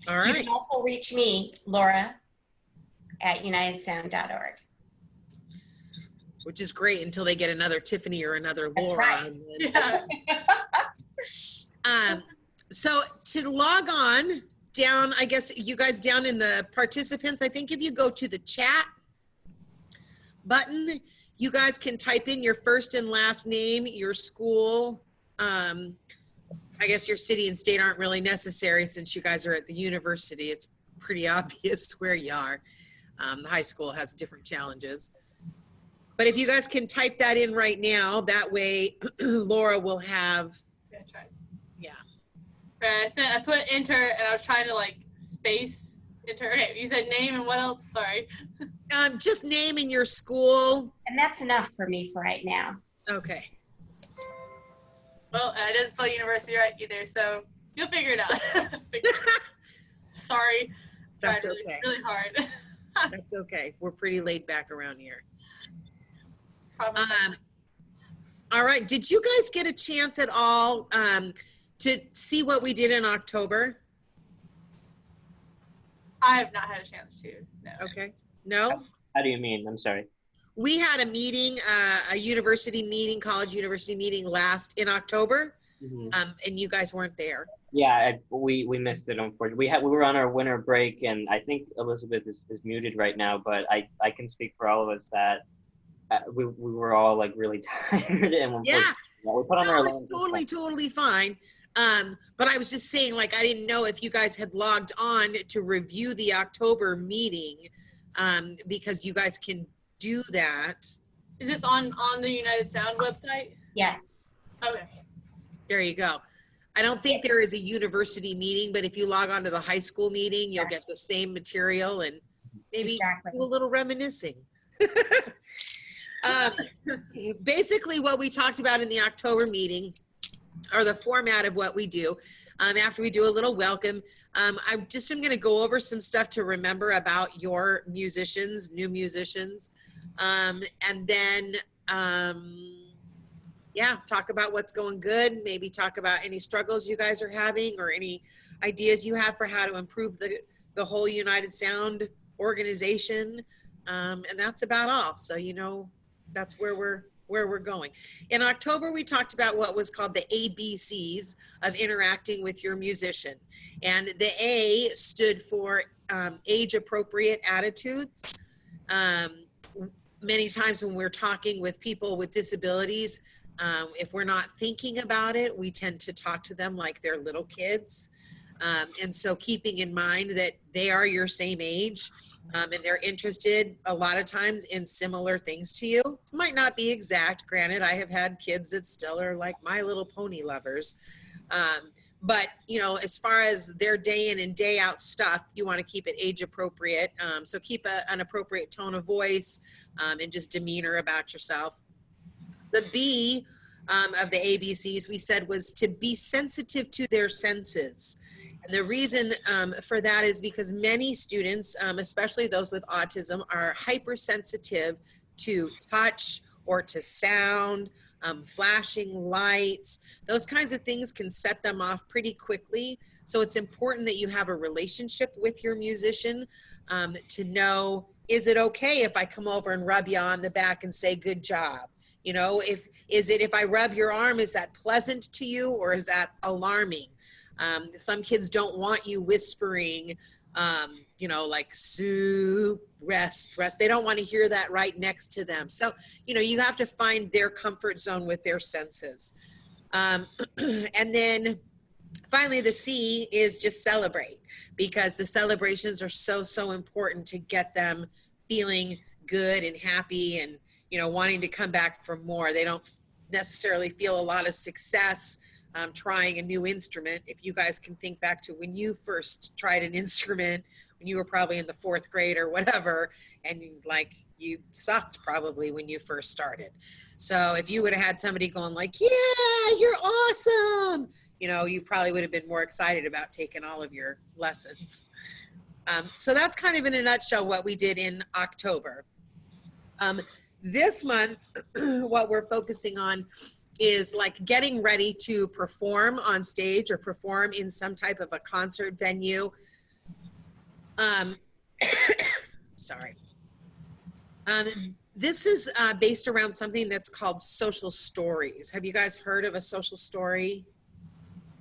All You right. can also reach me, Laura, at unitedsound.org. Which is great until they get another Tiffany or another That's Laura. right. And then, Yeah. so to log on down, I guess you guys down in the participants, I think if you go to the chat button, you guys can type in your first and last name, your school. I guess your city and state aren't really necessary since you guys are at the university. It's pretty obvious where you are. The high school has different challenges. But if you guys can type that in right now, that way Laura will have, Yeah, try. yeah. Right, I put enter and I was trying to like space enter. Okay, you said name and what else? Sorry. Just name in your school. And that's enough for me for right now. Okay. Well, I didn't spell university right either, so you'll figure it out. Sorry. That's Tried really, okay. really hard. That's okay. We're pretty laid back around here. Probably. All right. Did you guys get a chance at all to see what we did in October? I have not had a chance to. No. Okay. No? How do you mean? I'm sorry. We had a meeting, a university meeting, college university meeting in October, and you guys weren't there. Yeah, we missed it, unfortunately. We were on our winter break, and I think Elizabeth is muted right now, but I can speak for all of us that we were all like really tired, and Yeah. we put on our It's totally fine. But I was just saying, like, I didn't know if you guys had logged on to review the October meeting, because you guys can do that. Is this on the United Sound website? Yes. Okay. There you go. I don't think there is a university meeting, but if you log on to the high school meeting, you'll get the same material and maybe do a little reminiscing. Basically, what we talked about in the October meeting, or the format of what we do, after we do a little welcome, I just am going to go over some stuff to remember about your musicians, new musicians, and then yeah, talk about what's going good, maybe talk about any struggles you guys are having or any ideas you have for how to improve the whole United Sound organization, and that's about all. So, you know, that's where we're going. In October, we talked about what was called the ABCs of interacting with your musician. And the A stood for age-appropriate attitudes. Many times when we're talking with people with disabilities, if we're not thinking about it, we tend to talk to them like they're little kids. And so keeping in mind that they are your same age, and they're interested a lot of times in similar things to you. Might not be exact. Granted, I have had kids that still are like My Little Pony lovers. But, you know, as far as their day in and day out stuff, you want to keep it age appropriate. So keep an appropriate tone of voice and just demeanor about yourself. The B of the ABCs we said was to be sensitive to their senses. And the reason for that is because many students, especially those with autism, are hypersensitive to touch or to sound, flashing lights. Those kinds of things can set them off pretty quickly. So it's important that you have a relationship with your musician to know, is it okay if I come over and rub you on the back and say, good job? You know, if I rub your arm, is that pleasant to you or is that alarming? Some kids don't want you whispering, you know, like soup, rest. They don't want to hear that right next to them. So, you know, you have to find their comfort zone with their senses. And then finally, the C is just celebrate, because the celebrations are so important to get them feeling good and happy and, you know, wanting to come back for more. They don't necessarily feel a lot of success trying a new instrument. If you guys can think back to when you first tried an instrument, when you were probably in the 4th grade or whatever, and you sucked probably when you first started. So if you would have had somebody going like, yeah, you're awesome, you know, you probably would have been more excited about taking all of your lessons. So that's kind of in a nutshell what we did in October. This month, what we're focusing on is like getting ready to perform on stage or perform in some type of a concert venue. Um, sorry. This is based around something that's called social stories. Have you guys heard of a social story?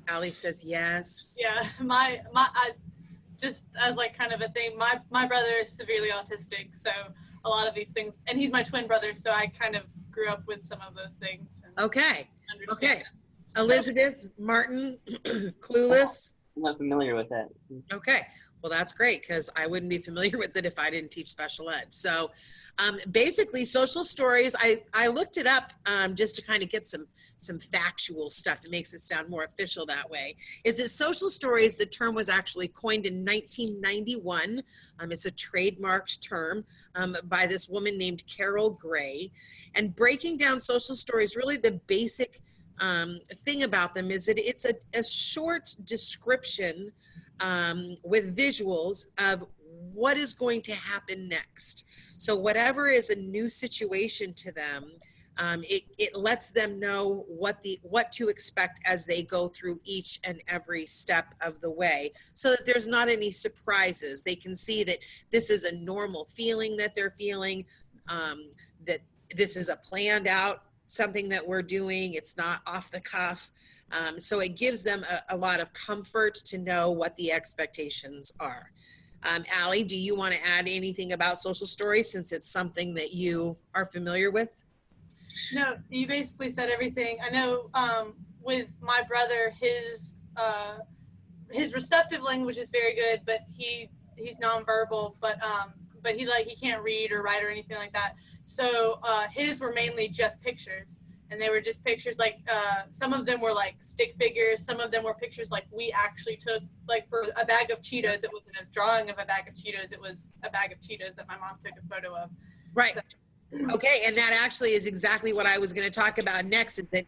Allie says yes. Yeah, just as like kind of a thing, my brother is severely autistic, so a lot of these things, and he's my twin brother, so I kind of grew up with some of those things. And Okay. understand Okay. them. So- Elizabeth, Martin, Clueless. I'm not familiar with that. Okay, well, that's great because I wouldn't be familiar with it if I didn't teach special ed. So basically, social stories, I looked it up just to kind of get some factual stuff. It makes it sound more official that way. Is that social stories, the term was actually coined in 1991. It's a trademarked term by this woman named Carol Gray. And breaking down social stories, really the basic thing about them is that it's a short description with visuals of what is going to happen next. So whatever is a new situation to them, it lets them know what to expect as they go through each and every step of the way, so that there's not any surprises. They can see that this is a normal feeling that they're feeling, that this is a planned out something that we're doing. It's not off the cuff. So it gives them a lot of comfort to know what the expectations are. Allie, do you want to add anything about social stories since it's something that you are familiar with? No, you basically said everything. I know with my brother, his receptive language is very good, but he's nonverbal, but he can't read or write or anything like that. So his were mainly just pictures, and they were just pictures like some of them were like stick figures, some of them were pictures like we actually took, like for a bag of Cheetos, it wasn't a drawing of a bag of Cheetos, it was a bag of Cheetos that my mom took a photo of. Right. So, Okay, and that actually is exactly what I was going to talk about next, is that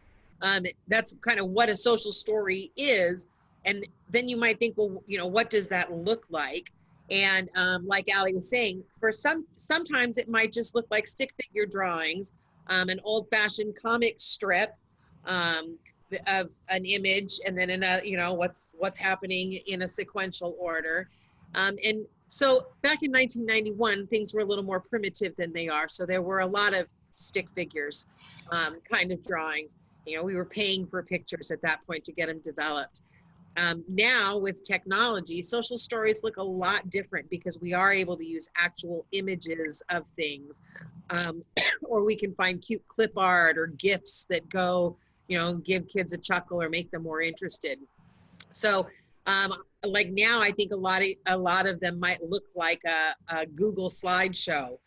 that's kind of what a social story is. And then you might think, well, what does that look like? And like Allie was saying, sometimes it might just look like stick figure drawings, an old-fashioned comic strip of an image, and then what's happening in a sequential order. And so back in 1991, things were a little more primitive than they are. So there were a lot of stick figures kind of drawings. We were paying for pictures at that point to get them developed. Now with technology, social stories look a lot different because we are able to use actual images of things, or we can find cute clip art or GIFs that go, give kids a chuckle or make them more interested. So like now, I think a lot of them might look like a Google slideshow,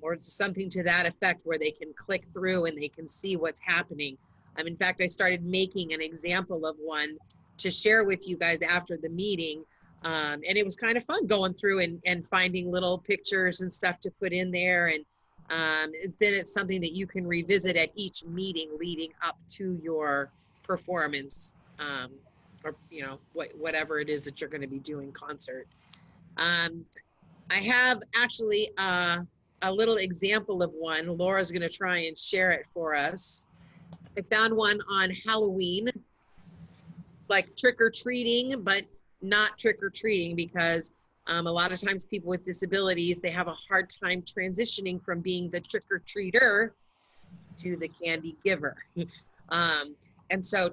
or something to that effect, where they can click through and they can see what's happening. In fact, I started making an example of one to share with you guys after the meeting. And it was kind of fun going through and finding little pictures and stuff to put in there. And then it's something that you can revisit at each meeting leading up to your performance, or whatever it is that you're going to be doing concert. I have actually a little example of one. Laura's going to try and share it for us. I found one on Halloween, like trick-or-treating, but not trick-or-treating, because a lot of times people with disabilities, they have a hard time transitioning from being the trick-or-treater to the candy giver. And so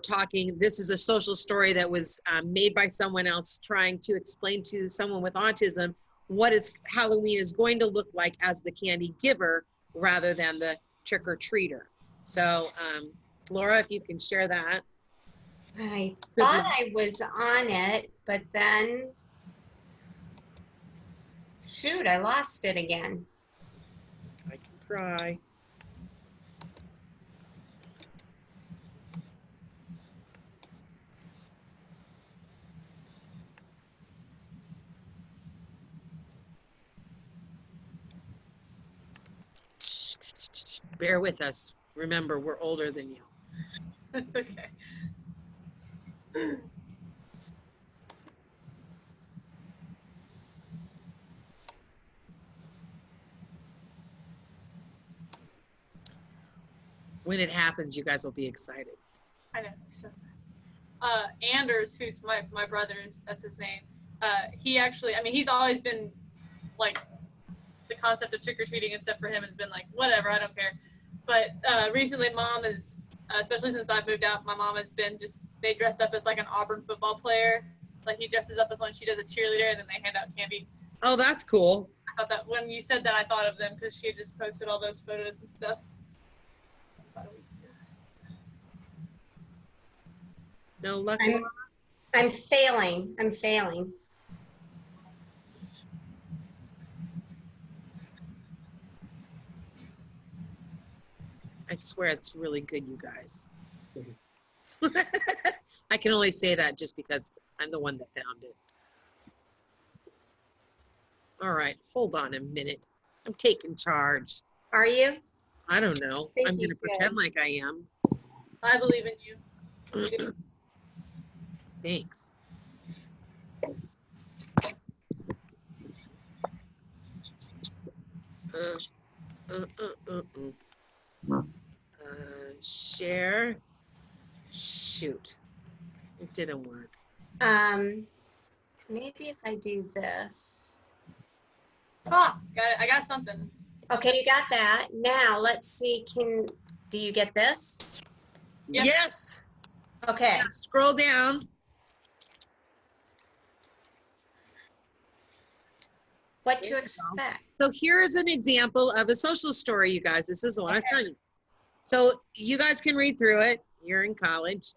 this is a social story that was made by someone else trying to explain to someone with autism what Halloween is going to look like as the candy giver rather than the trick-or-treater. So Laura, if you can share that. I thought I was on it, but then, shoot, I lost it again. I can try. Bear with us. Remember, we're older than you. That's okay. When it happens, you guys will be excited. I know. So Anders, who's my brother's, that's his name. he actually, I mean, he's always been like, the concept of trick-or-treating and stuff for him has been like, whatever, I don't care. But recently mom is, especially since I've moved out, my mom has been just, they dress up as like an Auburn football player. Like he dresses up as one, she does a cheerleader, and then they hand out candy. Oh, that's cool. I thought that when you said that, I thought of them because she had just posted all those photos and stuff. No luck. I'm failing. I'm failing. I swear it's really good, you guys. I can only say that just because I'm the one that found it. All right, hold on a minute. I'm taking charge. Are you? I don't know. Think I'm you going to pretend like I am. I believe in you. Thanks. Share. Shoot. It didn't work. Maybe if I do this. Ah, got it. I got something. Okay, you got that. Now let's see. Do you get this? Yeah. Yes. Okay. Yeah, scroll down. What to expect? So here is an example of a social story, you guys. This is the one I was telling you. So you guys can read through it. You're in college.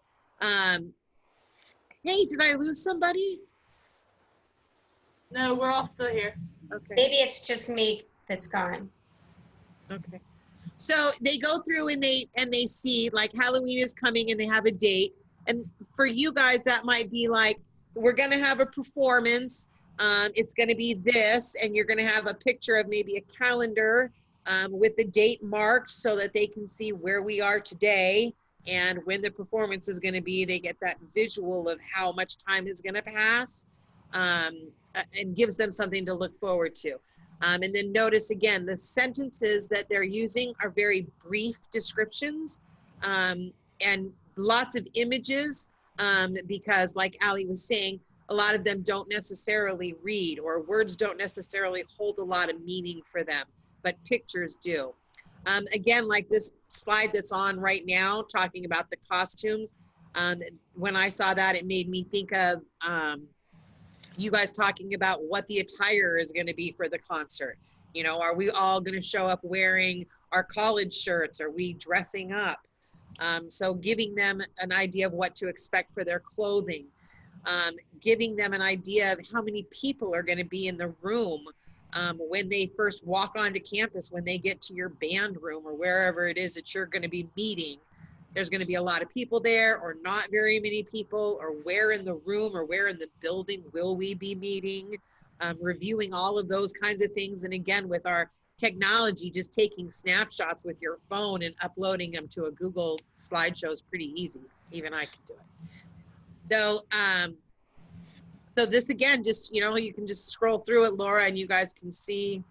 Hey, did I lose somebody? No, we're all still here. Okay. Maybe it's just me that's gone. Okay. So they go through and they see like Halloween is coming and they have a date. And for you guys, that might be like, we're going to have a performance. It's going to be this, and you're going to have a picture of maybe a calendar with the date marked so that they can see where we are today and when the performance is going to be. They get that visual of how much time is going to pass, and gives them something to look forward to. And then notice again, the sentences that they're using are very brief descriptions, and lots of images, because like Ali was saying, a lot of them don't necessarily read, or words don't necessarily hold a lot of meaning for them, but pictures do. Again, like this slide that's on right now, talking about the costumes, when I saw that, it made me think of you guys talking about what the attire is going to be for the concert. You know, are we all going to show up wearing our college shirts? Are we dressing up? So giving them an idea of what to expect for their clothing, giving them an idea of how many people are going to be in the room when they first walk onto campus, when they get to your band room or wherever it is that you're going to be meeting. There's going to be a lot of people there or not very many people, or where in the room or where in the building will we be meeting, reviewing all of those kinds of things. And again, with our technology, just taking snapshots with your phone and uploading them to a Google slideshow is pretty easy. Even I can do it. So, so this again, just, you know, you can just scroll through it, Laura, and you guys can see.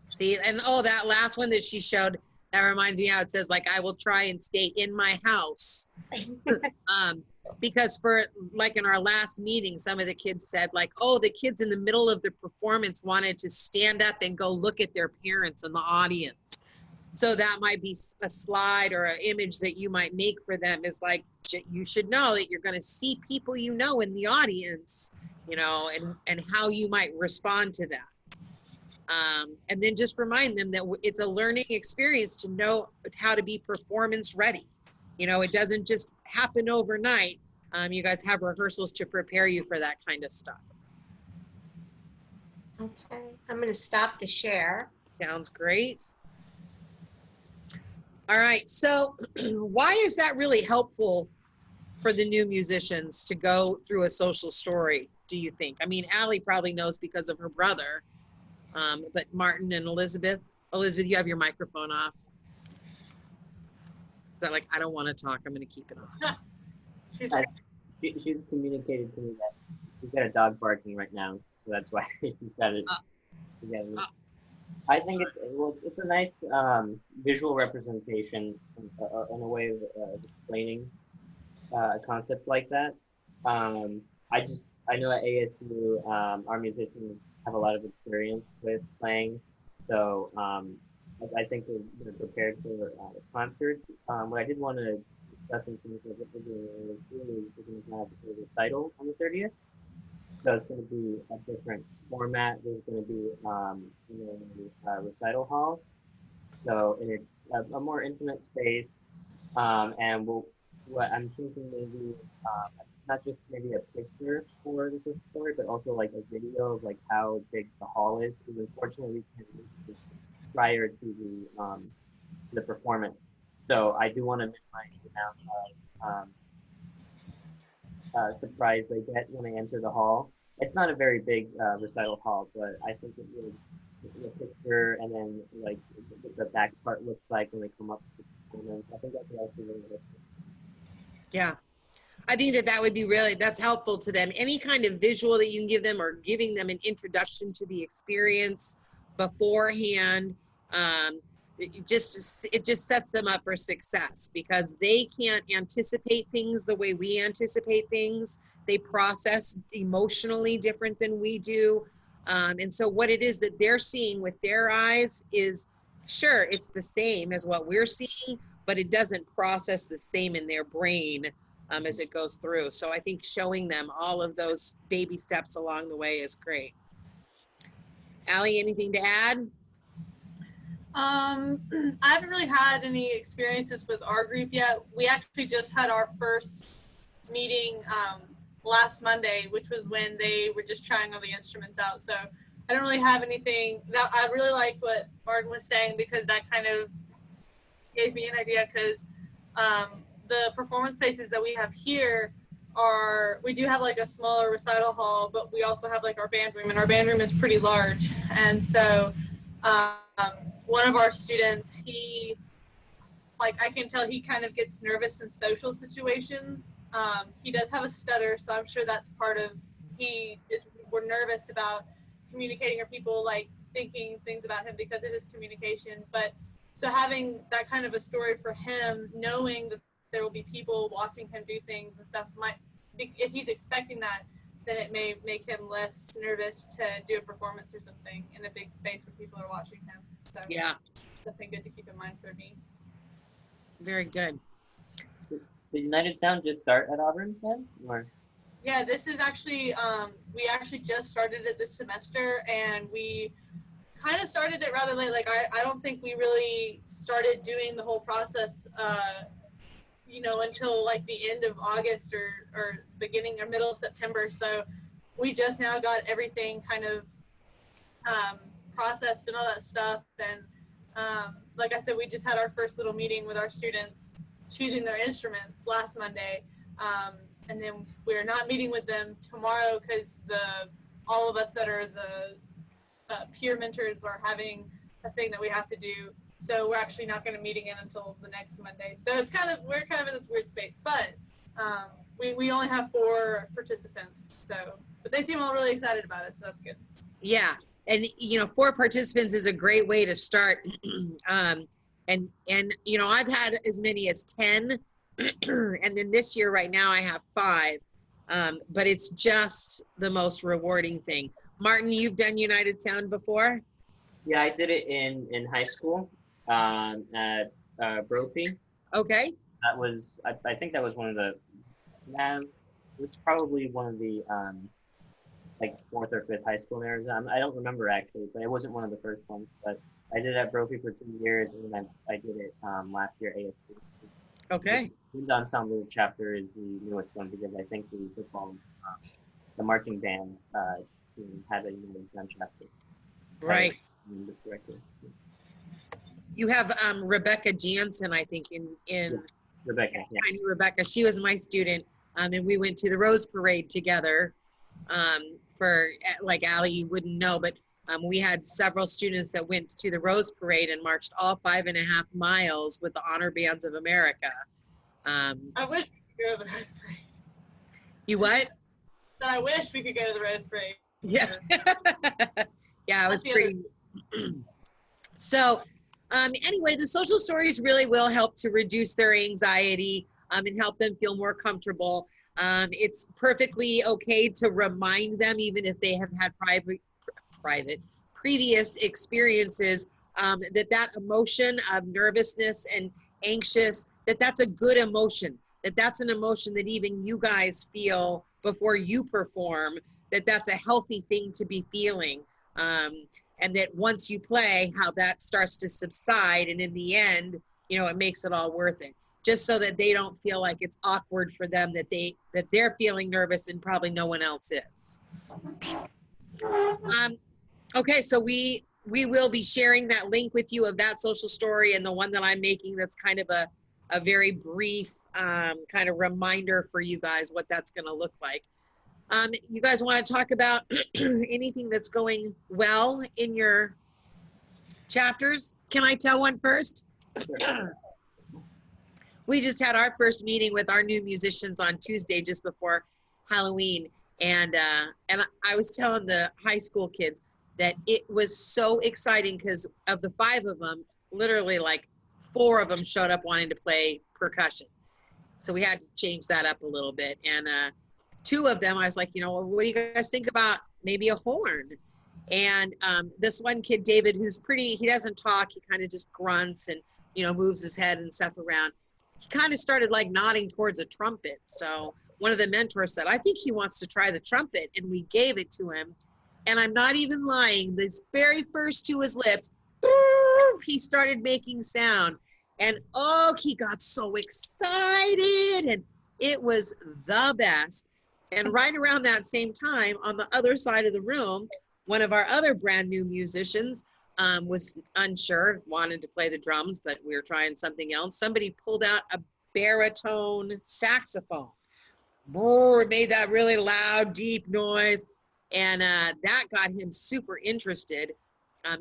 See, and oh, that last one that she showed, that reminds me how it says, like, I will try and stay in my house. Because for, like in our last meeting, some of the kids said like, oh, the kids in the middle of the performance wanted to stand up and go look at their parents in the audience. So that might be a slide or an image that you might make for them, is like, you should know that you're going to see people you know in the audience, you know, and how you might respond to that. And then just remind them that it's a learning experience to know how to be performance ready. You know, it doesn't just happen overnight. You guys have rehearsals to prepare you for that kind of stuff. Okay, I'm going to stop the share. Sounds great. All right, so why is that really helpful for the new musicians to go through a social story, do you think? I mean, Allie probably knows because of her brother, but Martin and Elizabeth, you have your microphone off. Is that like, I don't want to talk, I'm going to keep it off. She's She's communicated to me that she's got a dog barking right now, so that's why she's got it. I think it's a nice visual representation in a way of explaining a concept like that. Um, I know at ASU our musicians have a lot of experience with playing, so I think they're prepared for concerts. What I did want to discuss in terms of what we're doing is we're going to have a recital on the 30th. So it's going to be a different format. There's going to be recital hall. So in a more intimate space, and what I'm thinking maybe not just maybe a picture for the story, but also like a video of like how big the hall is. Because unfortunately we can't reach this prior to the performance. So I do want to minimize the amount of surprise they get when they enter the hall. It's not a very big recital hall, but I think it would the picture and then like what the back part looks like when they come up to the performance. I think that's also really good. Yeah. I think that would be that's helpful to them. Any kind of visual that you can give them or giving them an introduction to the experience beforehand, it just sets them up for success because they can't anticipate things the way we anticipate things. They process emotionally different than we do. And so what it is that they're seeing with their eyes is, sure, it's the same as what we're seeing, but it doesn't process the same in their brain as it goes through. So I think showing them all of those baby steps along the way is great. Allie, anything to add? I haven't really had any experiences with our group yet. We actually just had our first meeting last Monday, which was when they were just trying all the instruments out. So I don't really have anything. That I really liked what Martin was saying because that kind of gave me an idea because the performance spaces that we have here we do have like a smaller recital hall, but we also have like our band room, and our band room is pretty large. And so one of our students, I can tell he kind of gets nervous in social situations. He does have a stutter, so I'm sure that's part of, we're nervous about communicating or people like thinking things about him because of his communication. But so having that kind of a story for him, knowing that there will be people watching him do things and stuff, if he's expecting that, then it may make him less nervous to do a performance or something in a big space where people are watching him. So Yeah, something good to keep in mind for me. very good. Did United Sound just start at Auburn then? Or? Yeah, this is actually, we actually just started it this semester, and we kind of started it rather late. Like, I don't think we really started doing the whole process, until like the end of August or beginning or middle of September. So we just now got everything kind of processed and all that stuff. And like I said, we just had our first little meeting with our students choosing their instruments last Monday. And then we're not meeting with them tomorrow because all of us that are the peer mentors are having a thing that we have to do. So we're actually not going to meet again until the next Monday. So we're kind of in this weird space, but we only have 4 participants. But they seem all really excited about it, so that's good. Yeah, and 4 participants is a great way to start. And I've had as many as 10, and then this year right now I have 5. But it's just the most rewarding thing. Martin, you've done United Sound before? Yeah, I did it in high school at Brophy. Okay. That was, I think that was one of the, it was probably one of the like 4th or 5th high school in Arizona. I don't remember actually, but it wasn't one of the first ones. But I did it at Brophy for 2 years, and then I did it last year at ASU. Okay. The Ensemble chapter is the newest one because I think the football, the marching band team had a United Sound chapter. Right. You have Rebecca Jansen, I think, in Rebecca. Yeah. I knew Rebecca. She was my student, and we went to the Rose Parade together. For like Allie, you wouldn't know, but we had several students that went to the Rose Parade and marched all 5.5 miles with the Honor Bands of America. I wish we could go to the Rose Parade. You what? I wish we could go to the Rose Parade. Yeah. Yeah, it was pretty. So anyway, the social stories really will help to reduce their anxiety and help them feel more comfortable. It's perfectly okay to remind them, even if they have had previous experiences, that emotion of nervousness and anxious, that's a good emotion, that's an emotion that even you guys feel before you perform, that's a healthy thing to be feeling. And that once you play, how that starts to subside, and in the end, it makes it all worth it. Just so that they don't feel like it's awkward for them, that they're feeling nervous and probably no one else is. Okay, so we will be sharing that link with you of that social story, and the one that I'm making that's kind of a very brief kind of reminder for you guys what that's going to look like. You guys want to talk about anything that's going well in your chapters? Can I tell one first? We just had our first meeting with our new musicians on Tuesday, just before Halloween. And I was telling the high school kids that it was so exciting, because of the 5 of them, literally like 4 of them showed up wanting to play percussion. So we had to change that up a little bit. And 2 of them, I was like, what do you guys think about maybe a horn? And this one kid, David, who's he doesn't talk, he kind of just grunts and, moves his head and stuff around. He kind of started like nodding towards a trumpet. So one of the mentors said, I think he wants to try the trumpet. And we gave it to him. And I'm not even lying, this very first to his lips, he started making sound. And he got so excited, and it was the best. And right around that same time, on the other side of the room, one of our other brand new musicians was unsure, wanted to play the drums, but we were trying something else. Somebody pulled out a baritone saxophone. It made that really loud, deep noise. And that got him super interested.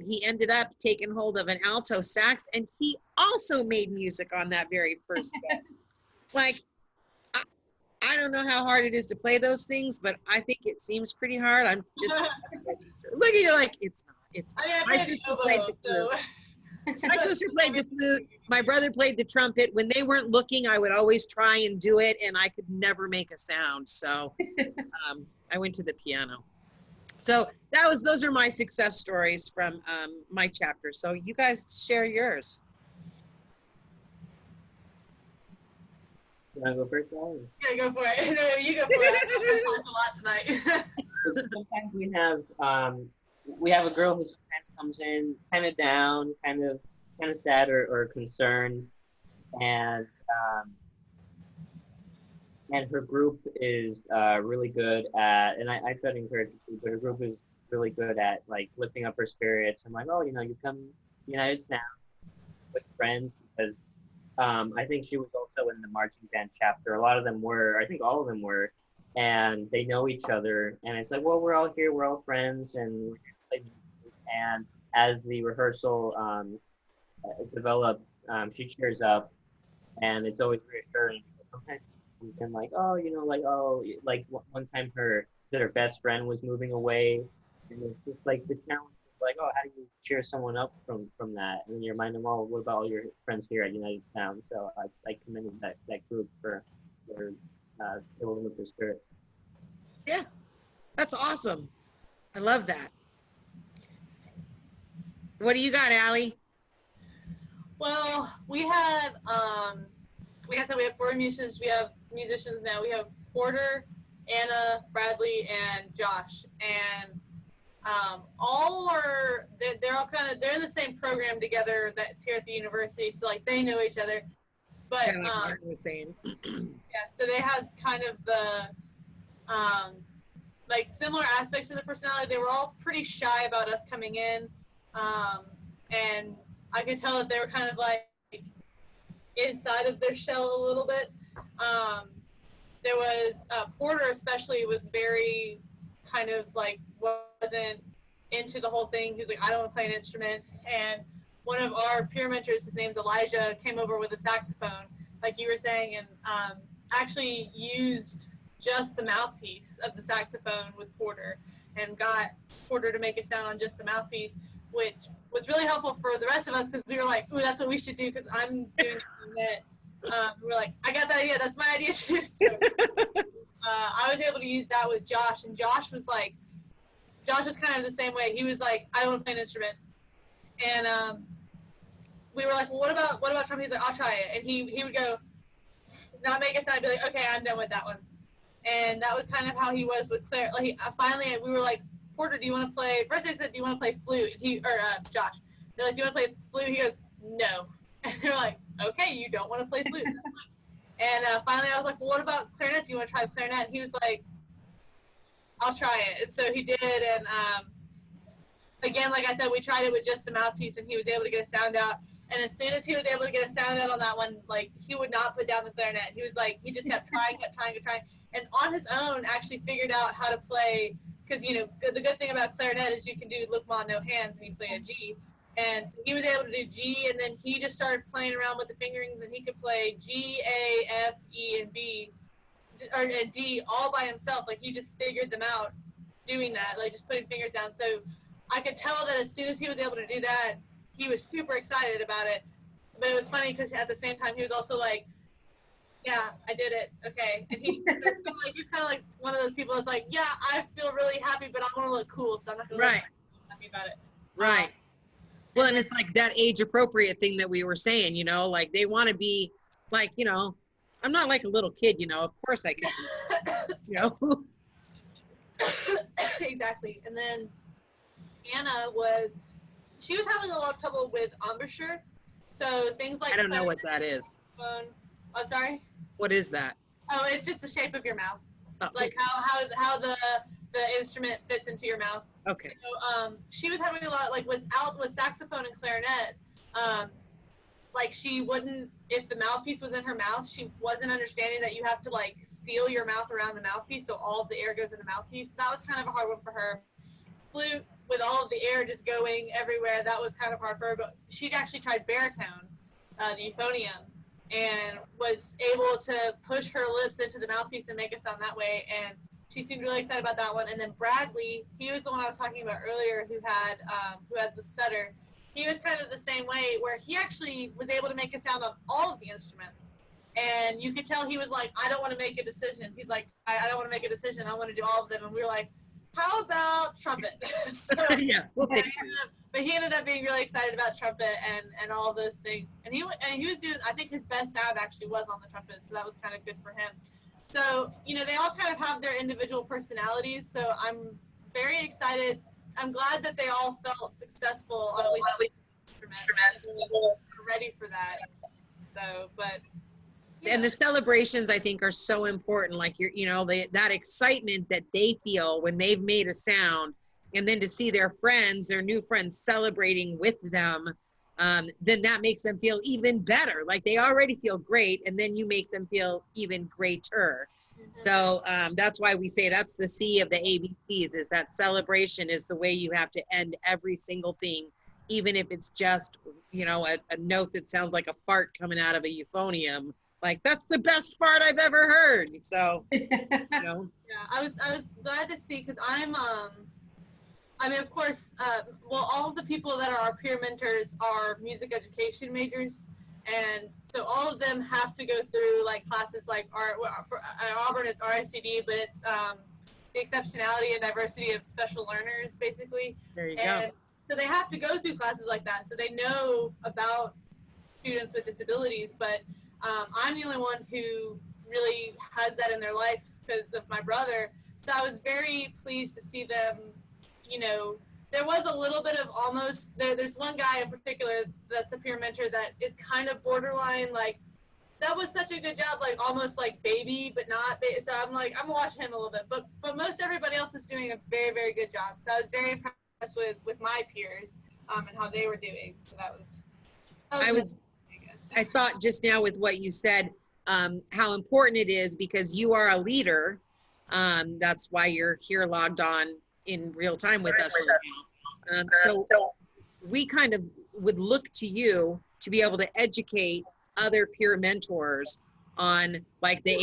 He ended up taking hold of an alto sax, and he also made music on that very first day. Like, I don't know how hard it is to play those things, but I think it seems pretty hard. I'm just look at you like it's not. It's not. My sister played the flute. My sister played the flute. My brother played the trumpet. When they weren't looking, I would always try and do it, and I could never make a sound. So I went to the piano. So those are my success stories from my chapter. So you guys share yours. You want to go first, Al? Yeah, go for it. No, you go for it. I talked a lot tonight. Sometimes we have a girl who sometimes comes in kind of down, kind of sad or concerned, and her group is really good at, and I try to encourage her too, but her group is really good at like lifting up her spirits. I'm like, you come United Sound with friends, because I think she was also in the marching band chapter. A lot of them were, I think all of them were, and they know each other. And it's like, well, we're all here, we're all friends, and we're gonna play music. And as the rehearsal develops, she cheers up, and it's always reassuring. Sometimes we've been like, like one time her best friend was moving away, and it's just like the challenge. Like, how do you cheer someone up from that? And you remind them, what about all your friends here at United Sound? So I commended that group for building up their spirit. Yeah, that's awesome. I love that. What do you got, Allie? Well, we had, like I said, we have 4 musicians. We have musicians now. We have Porter, Anna, Bradley, and Josh. And they're all they're in the same program together that's here at the university, so like they know each other. But Kind of like Martin was saying. yeah, so they had kind of the like similar aspects of the personality. They were all pretty shy about us coming in, and I could tell that they were kind of like inside of their shell a little bit. There was Porter especially was very kind of like wasn't into the whole thing. He's like, I don't want to play an instrument. And one of our peer mentors, his name's Elijah, came over with a saxophone, like you were saying, and actually used just the mouthpiece of the saxophone with Porter, and got Porter to make a sound on just the mouthpiece, which was really helpful for the rest of us because we were like, ooh, that's what we should do because I'm doing that. We were like, I got that idea. That's my idea too. So I was able to use that with Josh, and Josh was kind of the same way. He was like, I want to play an instrument, and we were like, well, what about trumpet? He's like, I'll try it, and he would go, not make a sound, be like, okay, I'm done with that one, and that was kind of how he was with Claire. Like finally, we were like, Porter, do you want to play? First they said, do you want to play flute? Josh, they're like, do you want to play flute? He goes, no, and they're like, okay, you don't want to play flute. And finally, I was like, well, what about clarinet? Do you want to try clarinet? And he was like, I'll try it. And so he did. And again, like I said, we tried it with just the mouthpiece, and he was able to get a sound out. And as soon as he was able to get a sound out on that one, like, he would not put down the clarinet. He was like, he just kept trying. And on his own, actually figured out how to play, because, you know, the good thing about clarinet is you can do Look Ma, No Hands, and you play a G. And so he was able to do G, and then he just started playing around with the fingerings, and he could play G, A, F, E, and B, and D all by himself. Like, he just figured them out doing that, like just putting fingers down. So I could tell that as soon as he was able to do that, he was super excited about it. But it was funny because at the same time, he was also like, yeah, I did it. Okay. And he's kind of like one of those people that's like, yeah, I feel really happy, but I want to look cool, so I'm not going to look happy about it. Right. Well, and it's like that age appropriate thing that we were saying, you know, like they want to be like, you know, I'm not like a little kid, you know, of course I can do it, you know. Exactly. And then Anna she was having a lot of trouble with embouchure. So things like I don't know what that is. Oh, sorry? What is that? Oh, it's just the shape of your mouth. Oh, Like how the instrument fits into your mouth. okay. So she was having a lot, like with saxophone and clarinet, like she wouldn't, if the mouthpiece was in her mouth, she wasn't understanding that you have to like seal your mouth around the mouthpiece so all of the air goes in the mouthpiece. That was kind of a hard one for her. Flute, with all of the air just going everywhere, that was kind of hard for her, but she'd actually tried baritone, the euphonium, and was able to push her lips into the mouthpiece and make a sound that way, and she seemed really excited about that one. And then Bradley, he was the one I was talking about earlier who has the stutter. He was kind of the same way, where he actually was able to make a sound on all of the instruments. And you could tell he was like, I don't want to make a decision. He's like, I don't want to make a decision. I want to do all of them. And we were like, how about trumpet? So, Yeah, we'll take it. but he ended up being really excited about trumpet and all of those things. And he was doing, I think his best sound actually was on the trumpet. So that was kind of good for him. So, you know, they all kind of have their individual personalities. So I'm very excited. I'm glad that they all felt successful on at least instruments. Ready for that. So, but. Yeah. And the celebrations, I think, are so important. Like that excitement that they feel when they've made a sound, and then to see their new friends celebrating with them, then that makes them feel even better. Like they already feel great, and then you make them feel even greater. Mm-hmm. So that's why we say that's the C of the ABCs, is that celebration is the way you have to end every single thing, even if it's just, you know, a note that sounds like a fart coming out of a euphonium. Like, that's the best fart I've ever heard. So, you know. Yeah, I was glad to see, because I mean, of course, all of the people that are our peer mentors are music education majors. And so all of them have to go through like classes like at Auburn, it's RSCD, but it's the exceptionality and diversity of special learners, basically. There you go. So they have to go through classes like that. So they know about students with disabilities, but I'm the only one who really has that in their life because of my brother. So I was very pleased to see them, you know, there was a little bit of almost, there's one guy in particular that's a peer mentor that is kind of borderline, like, that was such a good job, like almost like baby, but not. So I'm like, I'm watching him a little bit, but most everybody else was doing a very, very good job. So I was very impressed with my peers and how they were doing. So that was I thought just now with what you said, how important it is because you are a leader. That's why you're here logged on in real time with us. So we kind of would look to you to be able to educate other peer mentors on like the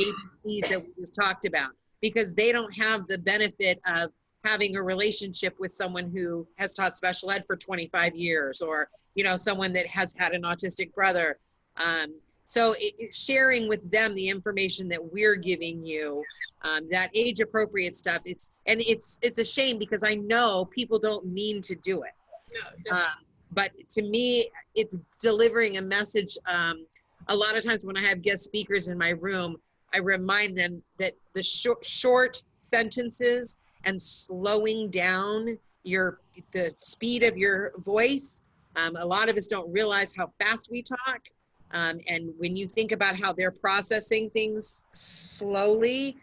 ABCs that we just talked about, because they don't have the benefit of having a relationship with someone who has taught special ed for 25 years, or, you know, someone that has had an autistic brother. So sharing with them the information that we're giving you, that age appropriate stuff, it's a shame because I know people don't mean to do it. No, But to me, it's delivering a message. A lot of times when I have guest speakers in my room, I remind them that the short sentences and slowing down the speed of your voice. A lot of us don't realize how fast we talk. And when you think about how they're processing things slowly,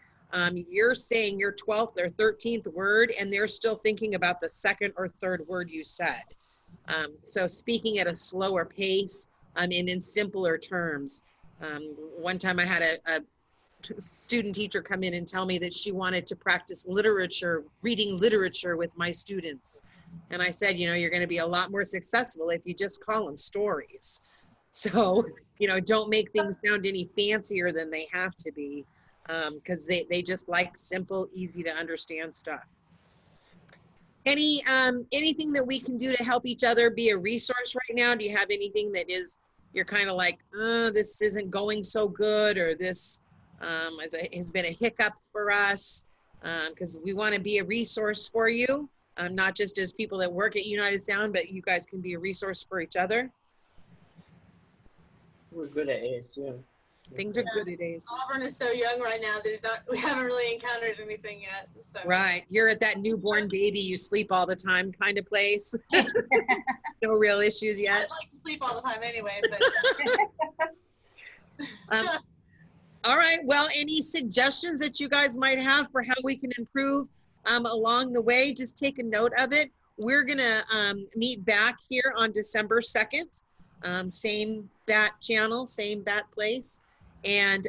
you're saying your 12th or 13th word, and they're still thinking about the second or third word you said. So speaking at a slower pace and in simpler terms. One time I had a student teacher come in and tell me that she wanted to practice reading literature with my students. And I said, you know, you're going to be a lot more successful if you just call them stories. So, you know, don't make things sound any fancier than they have to be, because they just like simple, easy to understand stuff. Anything that we can do to help each other be a resource right now? Do you have anything that you're kind of like, this isn't going so good, or this has been a hiccup for us? Because we want to be a resource for you, not just as people that work at United Sound, but you guys can be a resource for each other. We're good at ASU. Things are good at ASU. Auburn is so young right now. We haven't really encountered anything yet. So. Right. You're at that newborn baby, you sleep all the time kind of place. No real issues yet. I'd like to sleep all the time anyway, but. All right. Well, any suggestions that you guys might have for how we can improve along the way, just take a note of it. We're going to meet back here on December 2nd. Same bat channel, same bat place. And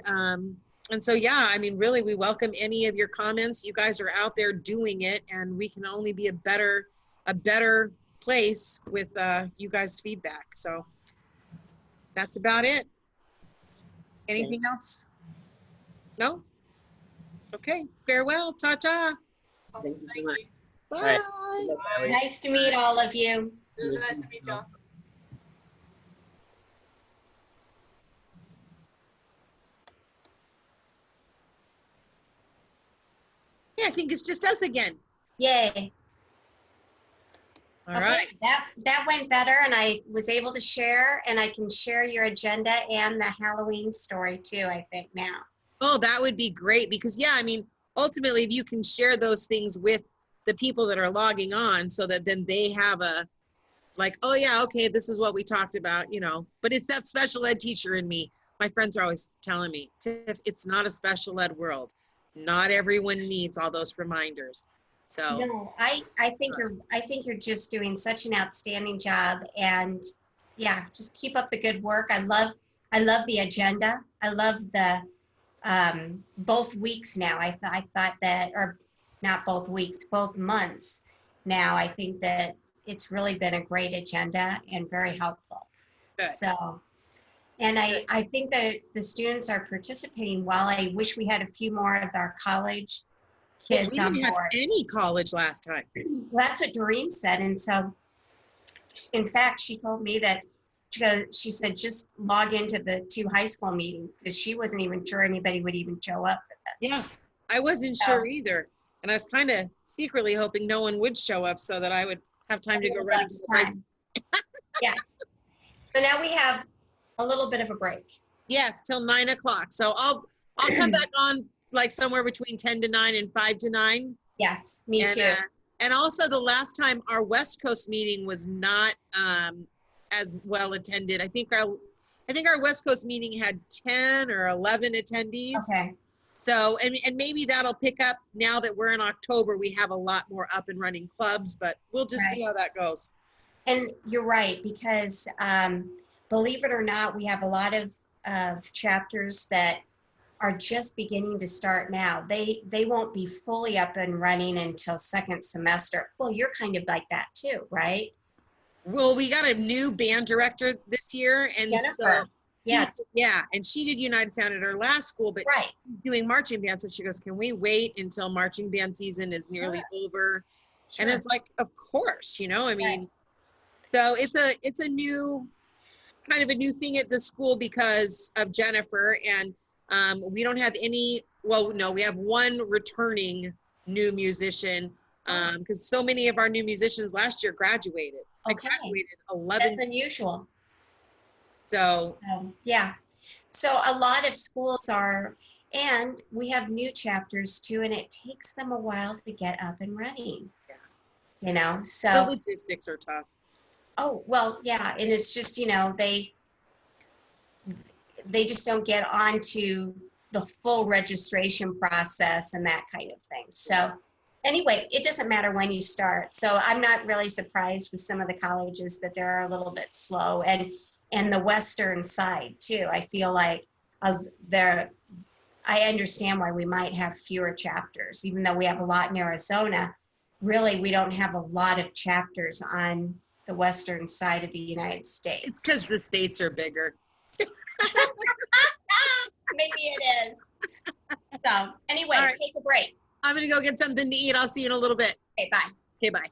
so, yeah, I mean, really, we welcome any of your comments. You guys are out there doing it, and we can only be a better place with you guys' feedback. So that's about it. Anything else? No? Okay. Farewell. Ta-ta. Thank you so Thank much. you. Bye. Bye. Nice to meet all of you. It was nice to meet y'all. Yeah, I think it's just us again. Yay. All right. That went better, and I was able to share, and I can share your agenda and the Halloween story too, I think now. Oh, that would be great because, yeah, I mean, ultimately, if you can share those things with the people that are logging on so that then they have like, oh, yeah, okay, this is what we talked about, you know, but it's that special ed teacher in me. My friends are always telling me, Tiff, it's not a special ed world. Not everyone needs all those reminders. So No, I think you're just doing such an outstanding job, and yeah, just keep up the good work. I love the agenda. I love the both weeks now. I thought that, or not both weeks, both months now. I think that it's really been a great agenda and very helpful. Good. So, and I think that the students are participating well. I wish we had a few more of our college kids we on didn't have board. any college last time. Well, that's what Doreen said. And so, in fact, she told me that she said, just log into the 2 high school meetings, because she wasn't even sure anybody would even show up for this. Yeah, I wasn't sure either. And I was kind of secretly hoping no one would show up so that I would have time to go run. That's time. Yes. So now we have a little bit of a break. Yes, till 9 o'clock. So I'll come back on like somewhere between 10 to 9 and 5 to 9. Yes, me And, too. And also the last time our West Coast meeting was not as well attended. I think our West Coast meeting had 10 or 11 attendees. Okay. So, and maybe that'll pick up now that we're in October. We have a lot more up and running clubs, but we'll just see how that goes. And you're right, because believe it or not, we have a lot of chapters that are just beginning to start now. They won't be fully up and running until second semester. Well, you're kind of like that too, right? Well, we got a new band director this year, and Jennifer. Yes, Yeah, and she did United Sound at her last school, but right. she's doing marching band. So she goes, can we wait until marching band season is nearly over? And Sure. it's like, of course, you know, I mean, Right. so it's a new, kind of a new thing at the school because of Jennifer. And we don't have any, well, no, we have one returning new musician because so many of our new musicians last year graduated. I Okay. graduated That's 11. unusual. So Yeah. So a lot of schools are, and we have new chapters too, and it takes them a while to get up and running. Yeah. You know, the so, logistics are tough. oh, well, yeah. And it's just, you know, they just don't get onto the full registration process and that kind of thing. So anyway, it doesn't matter when you start. So I'm not really surprised with some of the colleges that they're a little bit slow, and the western side too. I feel like I understand why we might have fewer chapters, even though we have a lot in Arizona. Really, we don't have a lot of chapters on the western side of the United States. It's because the states are bigger. Maybe it is. So anyway, All right. take a break. I'm going to go get something to eat. I'll see you in a little bit. Okay, bye. Okay, bye.